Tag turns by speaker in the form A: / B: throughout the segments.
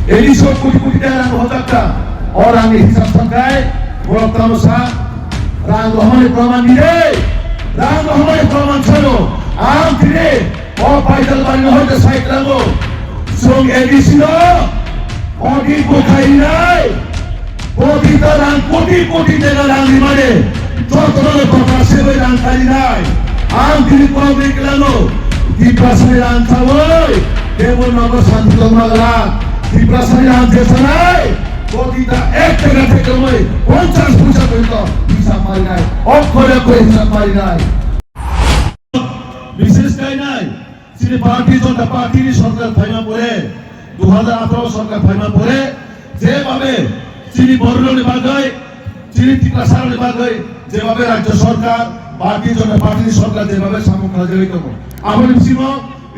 A: 100 কোটি টাকা হজারটা অরাঙ্গে হিসাব সংখ্যায় বড় তামসা রাং রহমানের প্রমাণ নিয়ে রাং রহমানের প্রমাণ ছিল আম ফিরে অপাইদাল বাড়ি হইতে সাইড রাখো সং এডিছিল অডি কোথায় নাই কোটিটা রাং কোটি টাকা রাং মানে যতগুলো কথা সেবে রাং খাই নাই আম ফিরে কবে গেলানো দ্বীপ্রাসাদের রাং খাওয়াই দেবনগর শান্তি জন্মাগলা দ্বীপ্রাসাদের রাং যেতে নাই কোটিটা 1 টাকা থেকে ওই 50 পয়সা পর্যন্ত হিসাব পাই নাই অক্ষরে করে হিসাব পাই নাই বিশেষ কাই নাই তিনি ভারতীয় জনতা পার্টির সরকার ফাইমা পড়ে 2018 সরকার ফাইমা পড়ে যেভাবে তিনি বড়লি বাগায় তিনি ত্রিপ্রাসারণে বাগায় যেভাবে রাজ্য সরকার ভারতীয় জনতা পার্টির সরকার যেভাবে সামগ্রী জড়িত আমার সীমা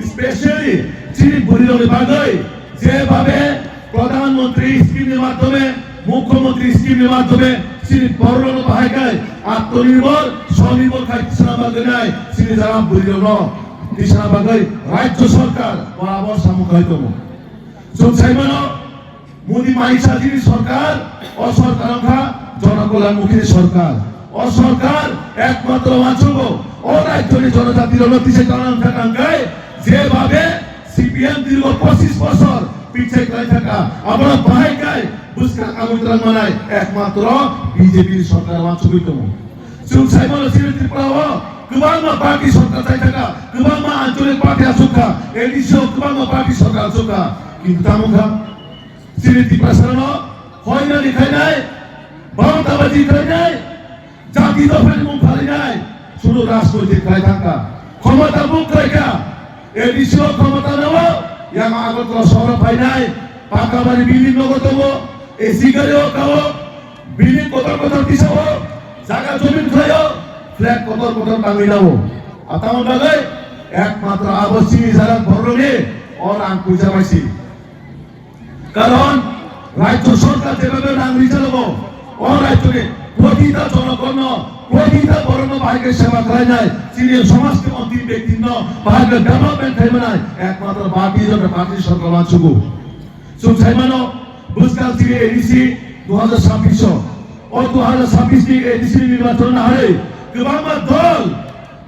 A: স্পেশালি তিনি বড়লি বাগায় যেভাবে প্রধানমন্ত্রী স্কিমের মাধ্যমে মুখ্যমন্ত্রী স্কিমের মাধ্যমে তিনি বড়লি বাগায় আত্মনির্ভর স্বনির্ভর খাইছিনা বাগায় তিনি যারা বড়ল কৃষ্ণা বাগাই রাজ্য সরকার বরাবর সামগ্রিক সাইমানো মোদী মাইসাজির সরকার অসরকার জনকল্যাণমুখী সরকার অসরকার একমাত্র বাঁচব ও রাজ্যের জনজাতির উন্নতি সে জনকাঙ্ক্ষায় যেভাবে সিপিএম দীর্ঘ 25 বছর পিছিয়ে থাকা আমরা বাহাইকায় বুঝকা আমন্ত্রণ মানায় একমাত্র বিজেপির সরকার বাঁচবিত সাইমানো ত্রিপুরা Kebangga parti सरकार जायगा kebangga आंचलिक पार्टी आसुका एडिसो kebangga parti सरकार आसुका কিন্তু তামুখা সিরিতি প্রসারণ হয় না লিখাই নাই বারোটাবাজি খাই নাই জাতি দফার মুখ খালি নাই শুধু রাজনৈতিক খাই থাকা ক্ষমতা মুখ রেখা এডিসো ক্ষমতা নেব ইয়াং আগরতলা শহর পাই নাই পাকা বাড়ি বিল্ডিং নগদ দেবো এসি গাড়িও খাও বিল্ডিং কোথাও দিছাও জায়গা জমিন খাইও ফ্ল্যাট কত বাঙিলাও আতাম বাগাই একমাত্র আবশ্যিক যারা বড়লে ওর আং পয়সা পাইছি কারণ রাজ্য সরকার যেভাবে নাগরিক চালাবো ও রাজ্যকে প্রতিটা জনগণ প্রতিটা বর্ণ ভাইকে সেবা করায় নাই তিনি সমাজকে অন্তিম ব্যক্তি ন ভাইকে ডেভেলপমেন্ট খাইবে নাই একমাত্র ভারতীয় জনতা পার্টির সরকার বাঁচুকু সুখাইমানো বুঝকাল থেকে এডিসি 2026 ও 2026 থেকে এডিসি নির্বাচন না হয় kebangga dol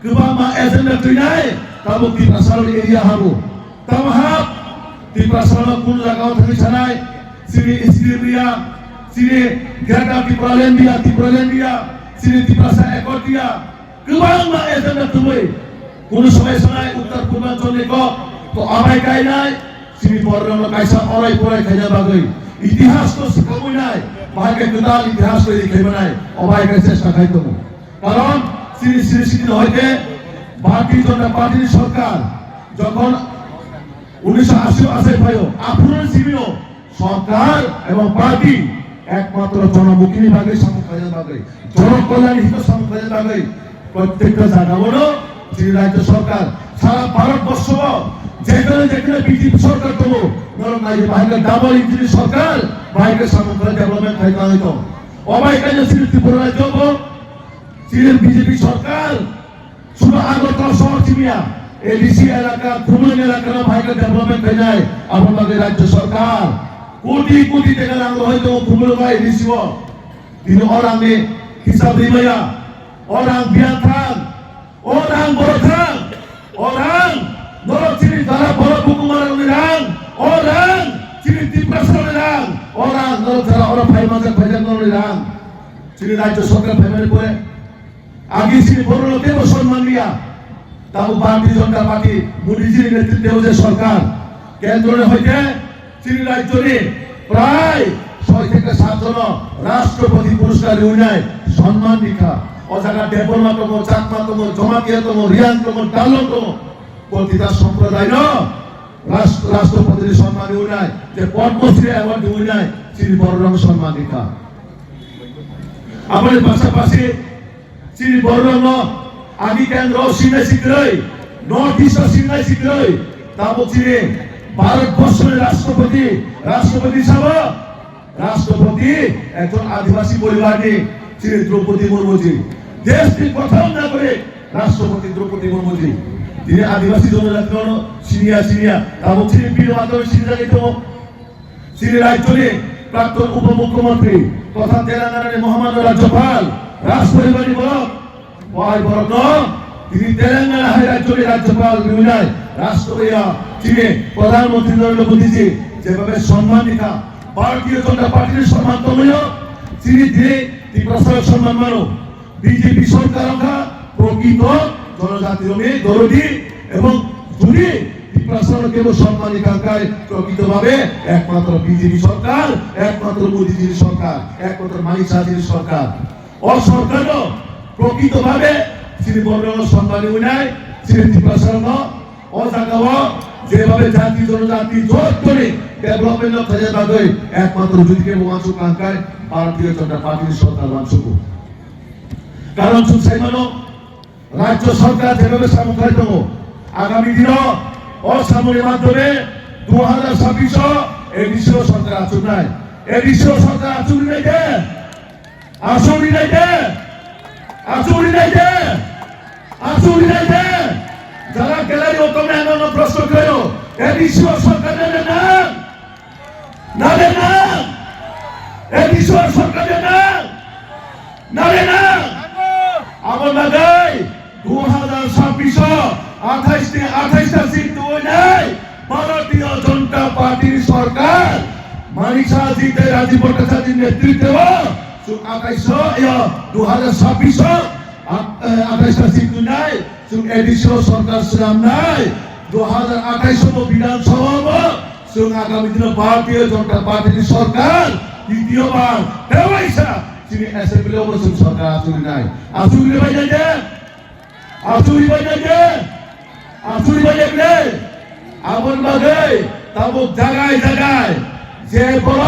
A: kebangga agenda tunai kamu di pasal area haru tamahap di pasal pun lagau thani sanai sini istiria sini gada di Pralendia sini di pasal ekotia kebangga agenda tunai kono সময় sanai uttar purbanchal leko to abai kai nai sini borno kaisa orai porai khaina bagai ইতিহাস তো শিখাবই নাই ভাইকে কেদাল ইতিহাস তৈরি খাইবে নাই অবাই কাছে চেষ্টা খাইতো কারণ শ্রী হইতে ভারতীয় জনতা পার্টির সরকার যখন 1980 পাইও আপনার সিমিও সরকার এবং পার্টি একমাত্র জনমুখী ভাবে সামগ্রিক ভাবে জনকল্যাণ হিত সামগ্রিক ভাবে প্রত্যেকটা জায়গা বলো শ্রী রাজ্য সরকার সারা ভারতবর্ষ যেখানে বিজেপি সরকার তো ধরুন ভাইকে ডাবল ইঞ্জিন সরকার ভাইকে সামগ্রিক ডেভেলপমেন্ট খাইতে হইতো অবাই কাজে শ্রী ত্রিপুরা রাজ্য চীনের বিজেপি সরকার শুধু আগরতলা শহর চিনিয়া এডিসি এলাকা খুলনা এলাকার ভাইকে ডেভেলপমেন্ট হয়ে যায় আপনাদের রাজ্য সরকার কোটি টাকা লাগলো হয়তো খুলনা ভাই এডিসি তিনি ওরাঙ্গে হিসাব দিবাইয়া ওরাং বিয়া থাক ওরাং বড় থাক ওরাং বড় চিনি তারা বড় বুকুমার রাং ওরাং চিনি ত্রিপ্রাসার রাং ওরাং যারা ওরা ভাই মাজা ভাইজান রাং চিনি রাজ্য সরকার ফ্যামিলি করে আগে শ্রী বড়লোকে সম্মান দিয়া তাও ভারতীয় জনতা পার্টি মোদীজির নেতৃত্বে যে সরকার কেন্দ্রে হইতে শ্রী রাজ্যে প্রায় 6 থেকে 7 জন রাষ্ট্রপতি পুরস্কার ইউনাই সম্মান দীক্ষা ও জায়গা ডেভেলপমেন্ট চাকমাতম জমাতিয়াতম রিয়ান্তম ডালতম প্রতিটা সম্প্রদায় রাষ্ট্রপতির সম্মান ইউনাই যে পদ্মশ্রী অ্যাওয়ার্ড ইউনাই শ্রী বড়রং সম্মান দীক্ষা আমাদের পাশাপাশি শ্রী বড়রং আদি কেন্দ্র সিনে শিখরই নর্থ ইস্ট সিনে শিখরই তা বলছি ভারতবর্ষের রাষ্ট্রপতি সাহেব রাষ্ট্রপতি একজন আদিবাসী পরিবারে শ্রী দ্রৌপদী মুর্মুজি দেশটি প্রথম নাগরিক রাষ্ট্রপতি দ্রৌপদী মুর্মুজি তিনি আদিবাসী জনজাতির সিনিয়া তা বলছি বীর মাধব সিনিয়া শ্রী রায়চৌধুরী প্রাক্তন উপমুখ্যমন্ত্রী তথা তেলেঙ্গানার মহামান্য রাজ্যপাল রাজপরিবারী বরক তিনি তেলেঙ্গানা রাজ্যের রাজ্যপাল বিনায় রাষ্ট্রপতি তিনি প্রধানমন্ত্রী নরেন্দ্র মোদীজি যেভাবে সম্মান দিতা ভারতীয় জনতা পার্টির সম্মান কমিও তিনি ত্রিপুরা সম্মান মানো বিজেপি সরকার প্রকৃত জনজাতির দরদি এবং যদি ত্রিপুরা কেবল সম্মান এখানকার প্রকৃতভাবে একমাত্র বিজেপি সরকার, একমাত্র মোদীজির সরকার, একমাত্র মানিক সাহাজির সরকার ও সরকারও প্রকৃতভাবে শ্রী বর্ণ সম্মানী উনায় শ্রী ত্রিপুরা ও জায়গা যেভাবে জাতি জনজাতি জোট করে ডেভেলপমেন্ট কাজে বাগে একমাত্র যুদিকে মাংসুক আঙ্কায় ভারতীয় জনতা পার্টির সরকার মাংসুক কারণ সুসাইমানো রাজ্য সরকার যেভাবে সামগ্রী দেব আগামী দিন অসামরিক মাধ্যমে 2026 এডিশিও সরকার আচুর নাই এডিশিও সরকার আচুরি নাই দে আচুরি নাই দে আচুরি নাই দে আচুরি নাই দে যারা গেলাই ওতমে এমন প্রশ্ন করো এডিশিও সরকার নেবে না না রে না এডিশিও সরকার নেবে না না রে না আমার লাগাই 2026 28টা সিট নাই ভারতীয় জনতা পার্টির সরকার মানিক সাহাজিতে রাজীব ভট্টাচার্যের নেতৃত্বে 2026 28টা সিট নাই এডিশিও সরকার শ্রাম নাই 2028 বিধানসভা আগামী দিনে ভারতীয় জনতা পার্টির সরকার দ্বিতীয়বার দেওয়াইসা তিনি অ্যাসেম্বলি অবশ্যই সরকার আচুরি নাই আচুরি বাজাইছে আচুরি বাজাইছে আচুরি বাজাইলে আমন বাগে তাবুক জায়গায় জায়গায় যে বড়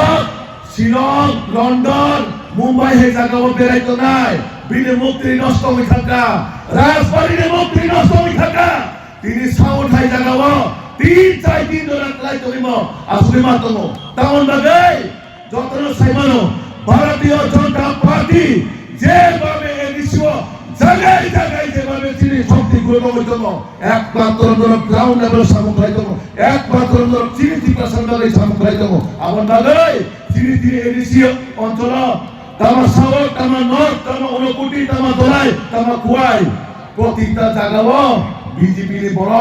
A: শিলং লন্ডন মুম্বাই হে জায়গা বেড়াইতো নাই বিলে মুক্তি নষ্ট হয়ে থাকা রাজবাড়ির মুক্তি নষ্ট হয়ে থাকা তিনি সাউথ হাই জায়গা 3-4 ধরে লাই করিম আসলে মাতম তামন বাগে যতন সাইমানো ভারতীয় জনতা পার্টি যেভাবে এডিশিও জায়গায় জায়গায় যেভাবে তিনি শক্তি গ্রহণ জন্য একমাত্র গ্রাউন্ড লেভেল সামগ্রী দেবো একমাত্র চিনি ত্রিপুরা সরকারের সামগ্রী দেবো আমার দাদাই চিনি তিনি এডিশিও অঞ্চল তামা সাউথ তামা নর্থ তামা অনুকুটি তামা দোলাই তামা কুয়াই প্রতিটা জায়গাও বিজেপির বড়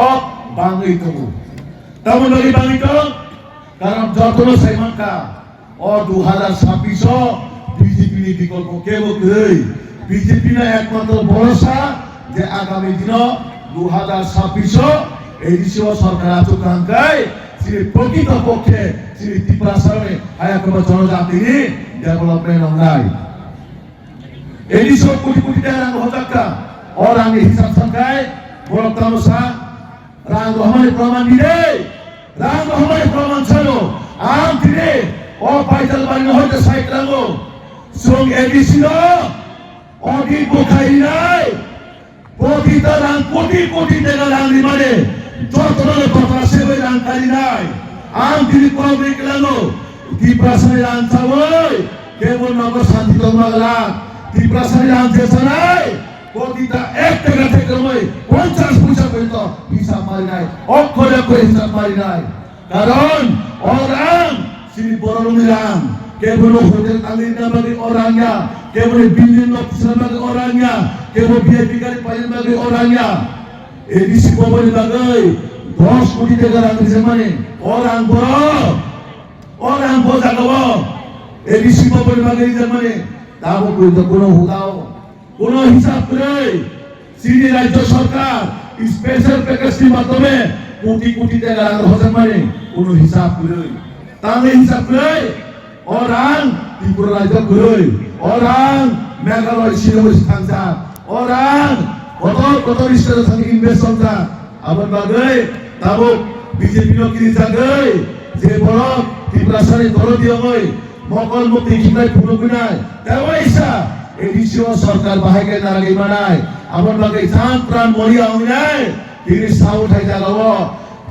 A: বাঙালি দেবো তেমন বাঙিত কারণ যতন সাইমানকা ও 2026 বিজেপির বিকল্প কেবল বিজেপি না একমাত্র ভরসা যে আগামী দিন 2026 এডিশিও সরকার আচুক আঙ্কায় শ্রী প্রকৃত পক্ষে শ্রী ত্রিপুরা সরকারে আয়াকবা জনজাতির ডেভেলপমেন্ট অঙ্গাই এডিশিও কোটি কোটি টাকা হজাক্কা और आगे हिसाब सरकार बोलता सा राम हमारे प्रमाण दिले राम हमारे प्रमाण छलो आम दिले और पाइदल बानी होते साइड रंगो सुंग एडिसिनो ऑडिट को खाई नाय প্রতিটা রাং কোটি কোটি টাকা রাং নিমারে যতটা কথা সেবে রাং খাই নাই আম দিলি পাবলিক লাগো ত্রিপুরাসানি রাং চাওই কেবল নগর শান্তি দমাগলা ত্রিপুরাসানি রাং যেছানাই প্রতিটা 1 টাকা থেকে নয় 50 পয়সা পর্যন্ত হিসাব মারি নাই অক্ষরে করে হিসাব মারি নাই কারণ ওরাং শ্রী বড়লুমি রাং কেবল হোটেল আলিনা বাগে ওরাঙ্গা কেবল বিল্ডিং অফিসার বাগে ওরাঙ্গা কেবল ভিআইপি গাড়ি পাইন বাগে ওরাঙ্গা এডিসি ভবন বাগে 10 কোটি টাকা রাখছে মানে ওরাং বোঝাগো এডিসি ভবন বাগে মানে দাও কইতো কোনো হুদাও কোন হিসাব করে সিডি রাজ্য সরকার স্পেশাল প্যাকেজের মাধ্যমে কোটি কোটি টাকা রাখছে মানে কোন হিসাব করে তাহলে হিসাব করে orang ত্রিপুরা রাজ্য ঘুরই orang মেঘালয় শিলং থাংসা orang কত স্টেটের সঙ্গে ইনভেস্ট হচ্ছে আবার বাগে তাবো বিজেপি নকিরি জাগে যে বড় ত্রিপুরা সারি দরদিও গই মকল মুক্তি কিনাই ফুলগুনাই দেওয়াইসা এডিশিও সরকার বাহাইকে নারাগি মানাই আবার বাগে জান প্রাণ মরিয়া হইনাই তিনি সাউথ হাই জাগাও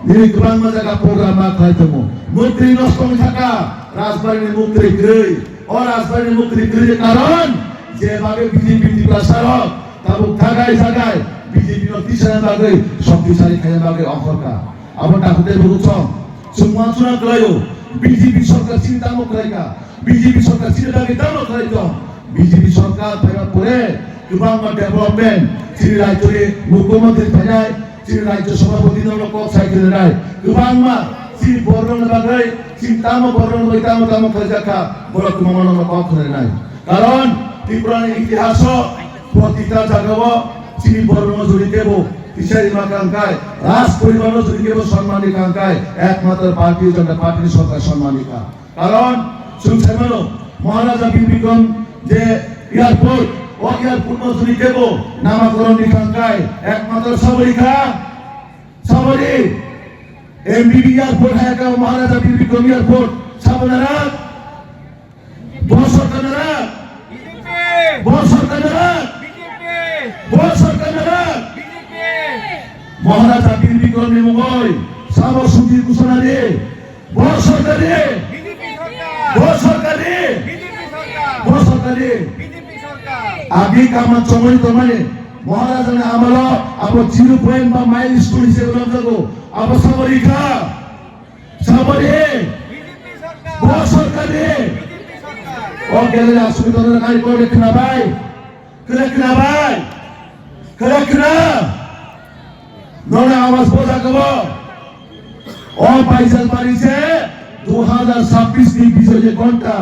A: তিনি গ্রাম জায়গা প্রোগ্রাম না খাইতমু মন্ত্রী নষ্ট হয়ে থাকা রাজবাড়ির মুক্তি গৃহ ও রাজবাড়ির মুক্তি গৃহের কারণ যেভাবে বিজেপি ত্রিপুরা সরকার তাবো জায়গায় জায়গায় বিজেপি তিসারা বাগে শক্তিশালী খাইয়া বাগে অফরকা আবার ডাকুতে বলছ সুমান সুনা কইও বিজেপি সরকার চিন্তা মকরাইকা বিজেপি সরকার চিন্তা দাম মকরাইতো বিজেপি সরকার থাকা পরে गोबां डेभेलपमेन्ट चिनि राज्यनि मुख्यमंत्री थानाय चिनि राज्य सभापति नलक सायख'नाय गोबां मा चिनि बर'नि बागै चिनि तामो बर'नि बागै तामो खाजाखा बर' कुमार नलक खालायनाय कारण त्रिपुरानि इतिहास प्रतिटा जागायाव चिनि बर'नो जुरिकेबो फिसारि माखांखाय राज परिवारनो जुरिकेबो सम्मानिक खांखाय एकमात्र भारतीय जनता पार्टी सरकार सम्मानिका कारण जों सायमानो महाराजा वीर विक्रम जे एयारपोर्ट एयारपोर्ट में जुरिकेबो नामाकरण निखांखाय एकमात्र साबरी एमबीबी एयारपोर्ट है का महाराजा वीर विक्रम एयारपोर्ट साबनारा बहुत सरकार महाराजा वीर विक्रम ने मुगल साबर सुधी घोषणा दे बहुत सरकारी आगे काम चमड़ी तो माने महाराजा ने आमला अब 0.5 माइल स्टोन से बोला जागो अब सबरी बहुत सरकारी और केले आसुमी तो ना को देखना भाई नोने आवाज बोला कबो और पाइजल पारी से 2026 की विजय घंटा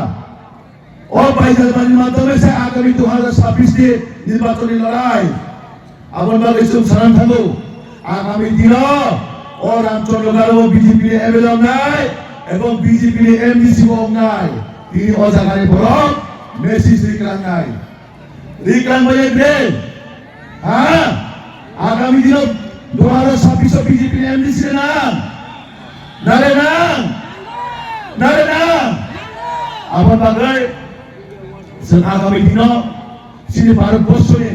A: और पाइजल पारी माध्यम से आगामी 2026 के निर्वाचन लड़ाई अपन बागे सुन सारान थागो आगामी दिन और रामचंद्र गारो बीजेपी ने एमएलए नाय एवं बीजेपी ने एमडीसी को नाय तीन अजागारे बरक मेसेज रिक्लान बजे दे हां आगामी दिन 2026 बीजेपी ने एमडीसी नाम नारे नाम अपन बागे जों आगामी दिन जोंनि भारतबर्षनि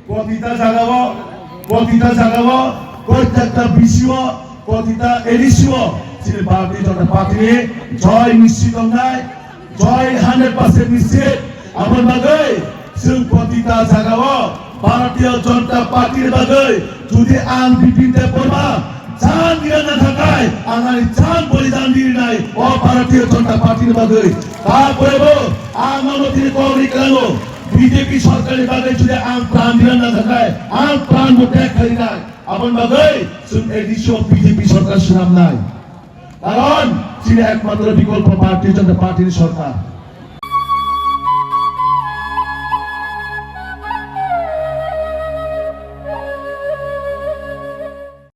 A: प्रतिटा जागायाव प्रत्येकटा बिसियाव प्रतिटा एलिसियाव जोंनि भारतीय जनता पार्टीनि जय निश्चित होनाय जय 100% निश्चित अपन बागै जों प्रतिटा जागायाव भारतीय जनता पार्टीनि बागै जुदि आं बिपिनते बरमा जान दिना थाखाय आंनि जान बलिदान दिनाय अ भारतीय जनता पार्टीनि बागै तारपरेबो आं मानवतिनि कौरि खालामो बीजेपी सरकारनि बागै जुदि आं प्राण दिना थाखाय आं प्राण त्याग खालामनाय अपन बागै जों एडिशन बीजेपी सरकार सुनामनाय कारण जोंनि एकमात्र विकल्प भारतीय जनता पार्टीनि सरकार